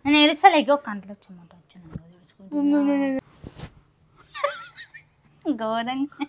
నేను ఏడుస్తలేక కంట్లో వచ్చమాట వచ్చాను ఘోరంగా.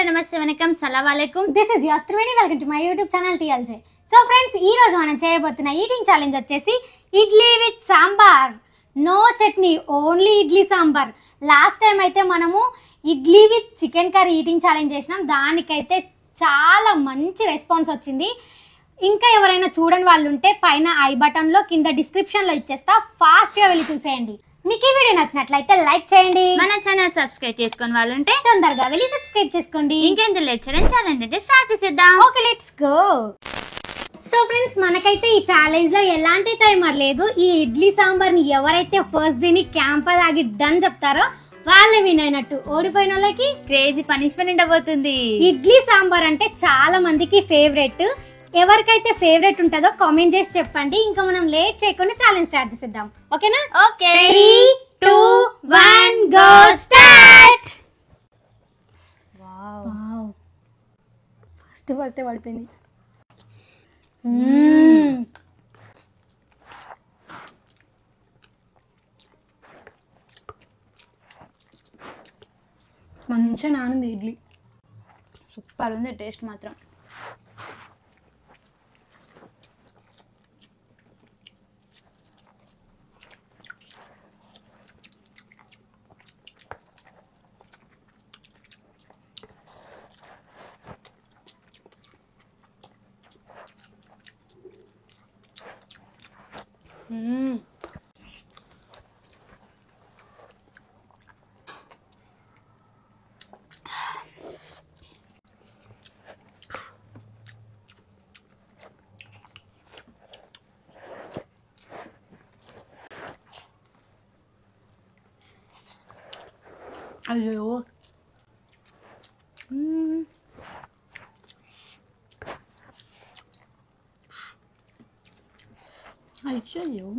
నమస్తే వెల్కమ్ సలాం అలైకుం. This is your Triveni. Welcome to my YouTube channel TLJ. So friends, ఈ రోజు మనం చేయబోతున్న ఈటింగ్ ఛాలెంజ్ వచ్చేసి idli with sambar, no chutney, only idli sambar. Last time అయితే మనము idli with chicken curry eating challenge చేసినాం. దానికైతే చాలా మంచి రెస్పాన్స్ వచ్చింది. ఇంకా ఎవరైనా చూడని వాళ్ళు ఉంటే పైన ఐ బటన్ లో కింద డిస్క్రిప్షన్ లో ఇచ్చేస్తా, ఫాస్ట్ గా వెళ్ళి చూసేయండి. మీకు ఈ వీడియో నచ్చినట్లయితే లైక్ చేయండి. మన ఛానల్ సబ్స్క్రైబ్ చేసుకుని వాళ్ళు ఉంటే తొందరగా వెళ్ళి సబ్స్క్రైబ్ చేసుకోండి. ఇంకెందుకు లేట్ చేయడం, ఛాలెంజ్ అయితే స్టార్ట్ చేసేద్దాం. Okay, let's go. So friends, మనకైతే ఈ ఛాలెంజ్ లో ఎలాంటి టైమర్ లేదు. ఈ ఇడ్లీ సాంబార్ ని ఎవరైతే ఫస్ట్ దీన్ని క్యాంపర్ ఆగి డన్ చెప్తారో వాళ్ళే విన్ అయినట్టు. ఓడిపోయిన వాళ్ళకి క్రేజీ పనిష్మెంట్ ఉండబోతుంది. ఇడ్లీ సాంబార్ అంటే చాలా మందికి ఫేవరెట్. ఎవరికైతే ఫేవరెట్ ఉంటుందో కామెంట్ చేసి చెప్పండి. ఇంకా మనం లేట్ చేయకుండా ఛాలెంజ్ స్టార్ట్ చేసేద్దాం. ఓకేనా? Okay, 3, 2, 1 go start. Wow, first పడితే పడిపోయింది. మంచిగా నానుంది ఇడ్లీ. సూపర్ ఉంది టేస్ట్ మాత్రం. అయ్యో, అయ్యో,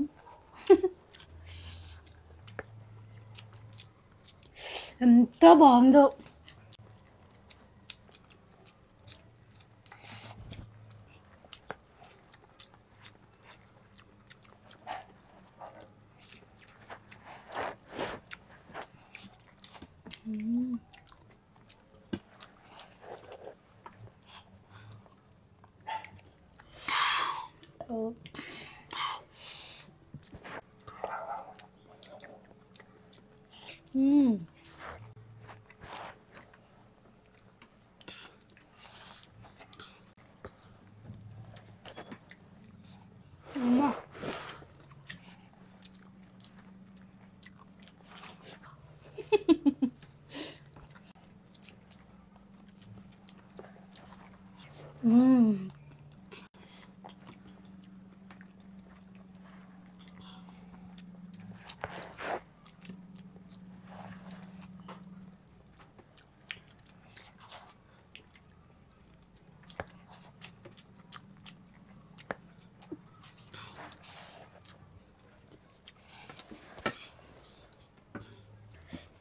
ఎంత బాగుందో.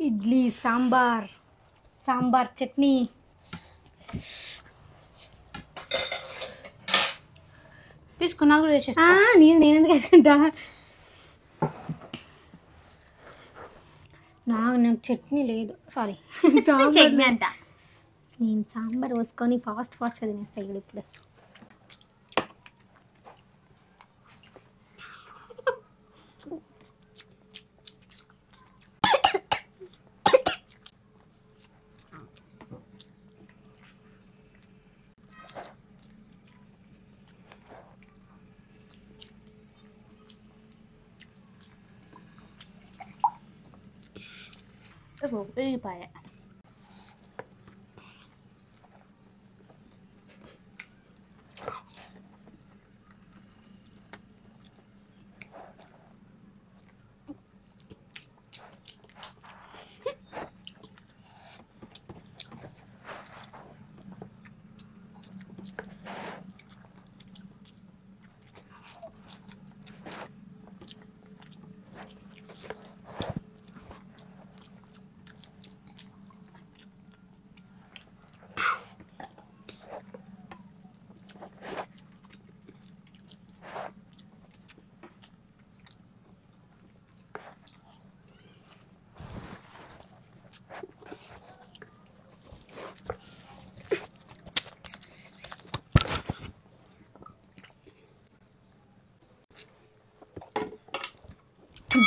ఇడ్లీ సాంబార్, సాంబార్ చట్నీ. తీసుకున్నా కూడా వేసేస్తా. నేను ఎందుకు వేసుకుంటా? నాకు చట్నీ లేదు, సారీ. చట్నీ అంట. నేను సాంబార్ పోసుకొని ఫాస్ట్గా తినేస్తాయి ఇక్కడ ఇప్పుడు. ఉల్లిపాయ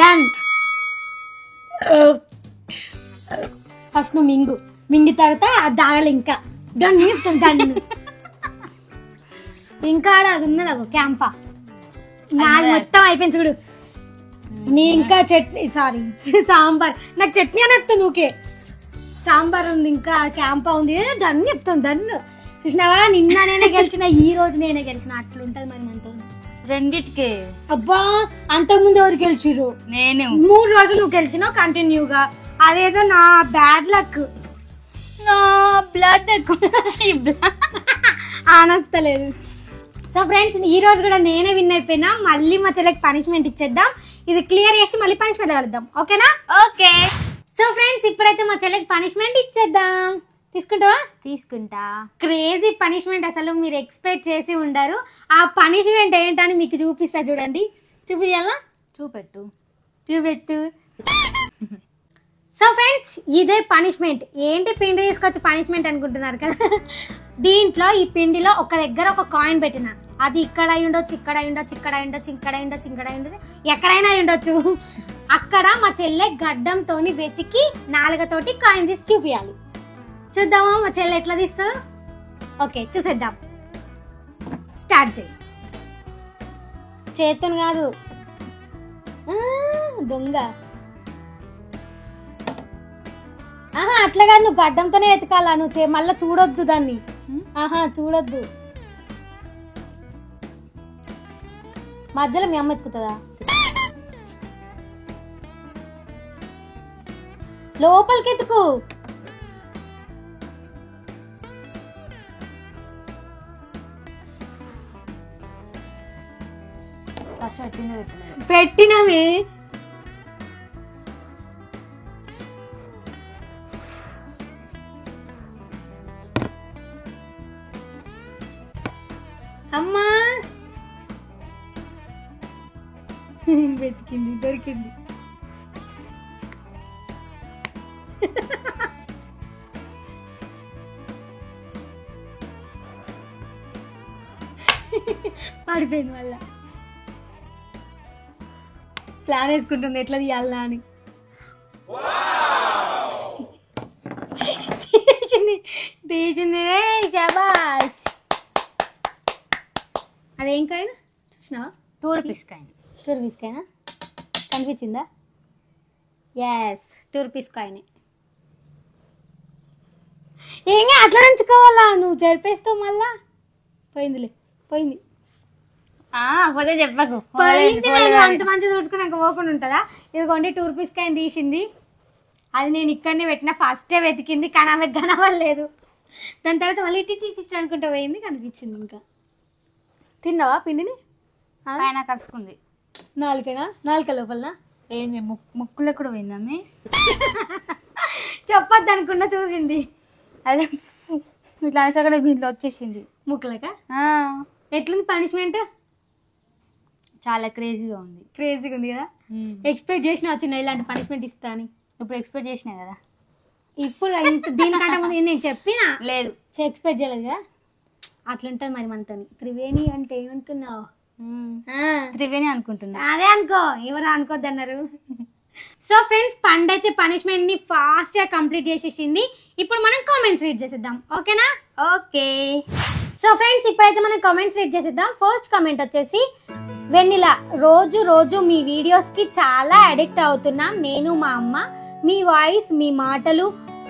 డన్. ఫస్ట్ నువ్వు మింగి తర్వాత అది తాగాలి. ఇంకా డన్ డన్. ఇంకా అది ఉన్నది ఒక క్యాంపా. నాకు మొత్తం అయిపోయింది చూడు. నీ ఇంకా చట్నీ, సారీ సాంబార్. నాకు చట్నీ అని చెప్తుంది. ఓకే సాంబార్ ఉంది, ఇంకా క్యాంపా ఉంది. డన్ చెప్తాను. డన్ చూసినావా, నిన్న నేనే గెలిచిన, ఈ రోజు నేనే గెలిచిన. అట్లుంటది మరి మనతో. రెండిటికే. అబ్బా అంతకుముందు ఎవరు గెలిచిరు? నేను. 3 రోజులు నువ్వు గెలిచినావు కంటిన్యూగా. అదేదో నా బ్యాడ్ లక్. నా బ్లడ్ ఆనస్తలేదు. సో ఫ్రెండ్స్ ఈ రోజు కూడా నేనే విన్ అయిపోయినా. మళ్ళీ మా చెల్లెకి పనిష్మెంట్ ఇచ్చేద్దాం. ఇది క్లియర్ చేసి మళ్ళీ పనిష్మెంట్ కలుద్దాం. ఓకేనా? ఓకే. సో ఫ్రెండ్స్ ఇప్పుడైతే మా చెల్లెకి పనిష్మెంట్ ఇచ్చేద్దాం. తీసుకుంటావా? తీసుకుంటా. క్రేజీ పనిష్మెంట్, అసలు మీరు ఎక్స్పెక్ట్ చేసి ఉండరు. ఆ పనిష్మెంట్ ఏంటని మీకు చూపిస్తా చూడండి. చూపించాలా? చూపెట్టు. సో ఫ్రెండ్స్ ఇదే పనిష్మెంట్. ఏంటి పిండి తీసుకొచ్చి పనిష్మెంట్ అనుకుంటున్నారు కదా. దీంట్లో ఈ పిండిలో ఒక దగ్గర ఒక కాయిన్ పెట్టిన. అది ఇక్కడ అయి ఉండొచ్చు, ఇక్కడ అయి ఉండొచ్చు, ఇక్కడ అయి ఉండొచ్చు, ఇక్కడ అయి ఉండొచ్చు, ఇక్కడ అయి ఉండొచ్చు, ఎక్కడైనా అయి ఉండొచ్చు. అక్కడ మా చెల్లె గడ్డంతో వెతికి నాలుగతోటి కాయిన్ తీసి చూపియాలి. చూద్దామా మా చెల్లె ఎట్లా తీస్తుందో? ఓకే చూసేద్దాం. స్టార్ట్ చేయి. చేతును కాదు, దొంగ. ఆహా అట్లా కాదు, నువ్వు గడ్డంతోనే ఎతకాలా. నువ్వు మళ్ళా చూడొద్దు దాన్ని. ఆహా చూడొద్దు. మధ్యలో మీ అమ్మ ఎత్తుకుతుందా? లోపలికి ఎత్తుకు. పెట్టినమే. అమ్మా వెతికింది, దొరికింది. పడిపోయింది. మళ్ళా ప్లాన్ వేసుకుంటుంది ఎట్లా తీయాలా అని. తీసింది రే, శబాష్. అదేం కాయన చూసినావా? 2 రూపీస్ కాయిన్. 2 రూపీస్ కాయినా కనిపించిందా? Yes 2 rupees coin. ఏంగా అట్లా నుంచుకోవాలా? నువ్వు జరిపేస్తావు మళ్ళా. పోయిందిలే, పోయింది. పోతే చెప్పకు. అంత మంచి చూసుకున్నాక పోకుండా ఉంటుందా? ఇదిగోండి 2 రూపీస్ కాయిన్ తీసింది. అది నేను ఇక్కడనే పెట్టిన. ఫస్టే వెతికింది కానీ ఆమె కనవలేదు. దాని తర్వాత మళ్ళీ ఇట్టి అనుకుంటా పోయింది, కనిపించింది. ఇంకా తిన్నావా పిండిని? ఆయన కలుసుకుంది. నాలుక లోపల ఏమి ముక్కులో కూడా పోయిందమ్మి. చెప్పొద్దు అనుకున్నా, చూసింది. అదే ఇట్లా అనేసరికి దీంట్లో వచ్చేసింది ముక్కులక. ఎట్లుంది పనిష్మెంట్? చాలా క్రేజీగా ఉంది. క్రేజీగా ఉంది కదా. ఎక్స్పెక్ట్ చేసిన వచ్చిన ఇలాంటి పనిష్మెంట్ ఇస్తా అని. ఇప్పుడు ఎక్స్పెక్ట్ చేసినా కదా. ఇప్పుడు దీనికంటే ముందు నేను చెప్పినా లేదు, ఎక్స్పెక్ట్ చేయలేదు కదా. అట్లుంటది మరి మనతోని. త్రివేణి అంటే ఏమనుకున్నావు? త్రివేణి అనుకుంటున్నా. అదే అనుకో, ఎవరు అనుకోద్దు అన్నారు. సో ఫ్రెండ్స్ పండు అయితే పనిష్మెంట్ ని ఫాస్ట్ గా కంప్లీట్ చేసేసింది. ఇప్పుడు మనం కామెంట్స్ రీడ్ చేసేద్దాం. ఓకేనా? ఓకే. సో ఫ్రెండ్స్ ఇప్పుడైతే మనం కామెంట్స్ రీడ్ చేసేద్దాం. ఫస్ట్ కామెంట్ వచ్చేసి వెన్నెల, రోజు మీ వీడియోస్ కి చాలా అడిక్ట్ అవుతున్నాం. నేను మా అమ్మ. మీ వాయిస్, మీ మాటలు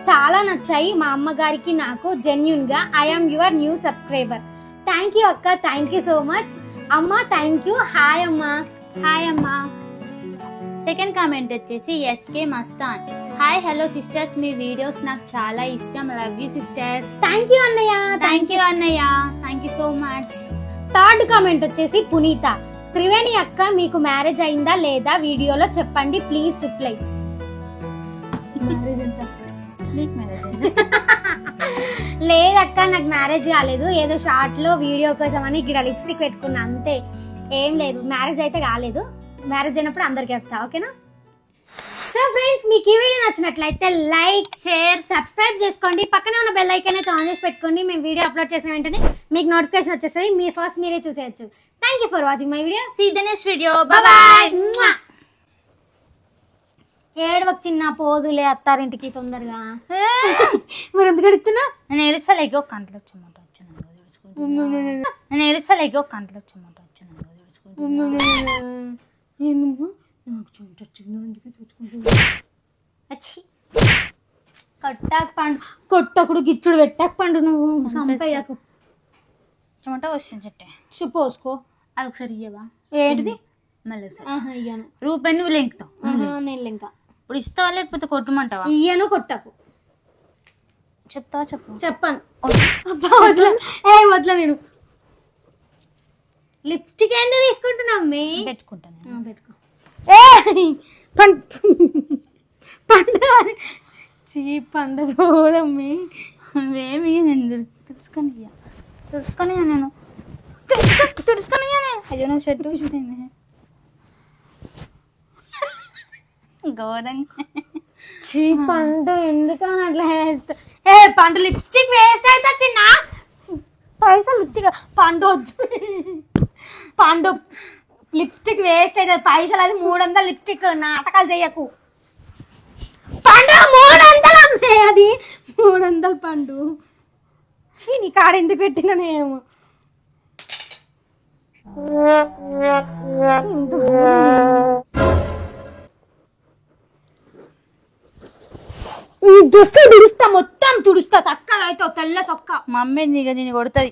చాలా నచ్చాయి మా అమ్మగారికి, నాకు. జెన్యూన్ గా I'm your new subscriber. Thank you అక్క, థ్యాంక్ యూ సో మచ్. అమ్మ థ్యాంక్ యూ. హాయ్ అమ్మా. హాయ్ అమ్మా. సెకండ్ కామెంట్ వచ్చేసి SK Mastan. Hi hello sisters, మీ వీడియోస్ నాకు చాలా ఇష్టం. Love you sisters. Thank you అన్నయ్య. థ్యాంక్ యూ అన్నయ్య. Thank you so much. Third comment వచ్చేసి పునీత. త్రివేణి అక్క మీకు మ్యారేజ్ అయిందా లేదా వీడియోలో చెప్పండి ప్లీజ్ రిప్లై. లేదక్క నాకు మ్యారేజ్ కాలేదు. ఏదో షార్ట్ లో వీడియో కోసం అని ఇక్కడ లిప్స్టిక్ పెట్టుకున్నా అంతే, ఏం లేదు. మ్యారేజ్ అయితే కాలేదు. మ్యారేజ్ అయినప్పుడు అందరికి చెప్తా. ఓకేనా? సో ఫ్రెండ్స్ మీకు ఈ వీడియో నచ్చినట్లయితే లైక్, షేర్, సబ్స్క్రైబ్ చేసుకోండి. పక్కనే ఉన్న బెల్ ఐకాన్ అయితే ఆన్ చేసి పెట్టుకోండి. మేము వీడియో అప్లోడ్ చేసిన వెంటనే మీకు నోటిఫికేషన్ వచ్చేస్తుంది. మీ ఫస్ట్ మీరే చూసేయచ్చు. Thank you for watching my video. See the next video. Bye bye. ఏడవకు చిన్న, పోదులే అత్తారింటికి తొందరగా. మరి ఎందుకు అడుగుతున్నా? నేను ఏడుస్తలేకో కంట్లో వచ్చమంట వచ్చాను, నేను ఏడుస్తలేకో కంట్లో వచ్చమంట వచ్చాను. నాకు చెమట వచ్చింది అందుకే చూసుకుంటున్నా. కట్టాక పండు కొట్టకుడు గిచ్చుడు పెట్టాక పండు నువ్వు సంపయ్యాకు చెమట వస్తుంది చెట్టే పోసుకో. అది ఒకసారి ఇయ్యవా? ఏంటిది? మళ్ళీ ఒకసారి ఇయ్యను. రూపాయి నువ్వు లెంకుతావు, నేను ఇంకా ఇప్పుడు ఇస్తావా లేకపోతే కొట్టమంటావా? ఇయ్యను, కొట్టకు. చెప్తావా? చెప్పు. చెప్పాను. వద్దులా వద్దులా. నేను లిప్స్టిక్ ఎందుకు తీసుకుంటున్నా అమ్మే? పెట్టుకుంటాను. పెట్టుకో. పండదు పోదమ్మి. నువ్వేమి నేను తెలుసుకొని నేను అయ్యో నా షర్ట్ చూసింది ఘోరంగా. పండు ఎందుకని అట్లా వేస్తా? పండు లిప్స్టిక్ వేస్ట్ అయితే చిన్న పైసలు లిప్స్టిక్ పండు పండు లిప్స్టిక్ వేస్ట్ అవుతుంది పైసలు. అది 300 లిప్స్టిక్. నాటకాలు చెయ్యకు పండు. 300 అమ్మే, అది 300 పండు. నీ కాడ ఎందుకు పెట్టినానేమో. తుడుస్తా, మొత్తం తుడుస్తా చక్కగా అయితే తెల్ల చొక్క. మమ్మీ నీకు దీన్ని కొడుతుంది.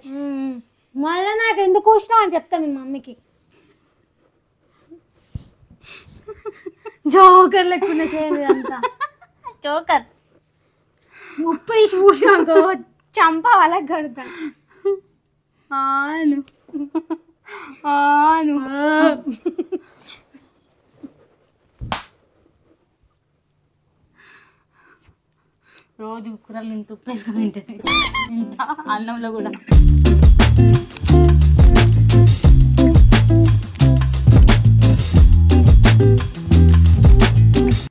మళ్ళీ నాకు ఎందుకు వచ్చినావు అని చెప్తా మీ మమ్మీకి. జోకర్ లెక్కున్న సేమ్ ఇదంతా. జోకర్ ఉప్పు తీసి పూసినాకో చంప వాళ్ళకి కడతా. ఆను ఆను రోజు కూరలు ఇంత ఉప్పు వేసుకొని తింటుంది, ఇంత అన్నంలో కూడా.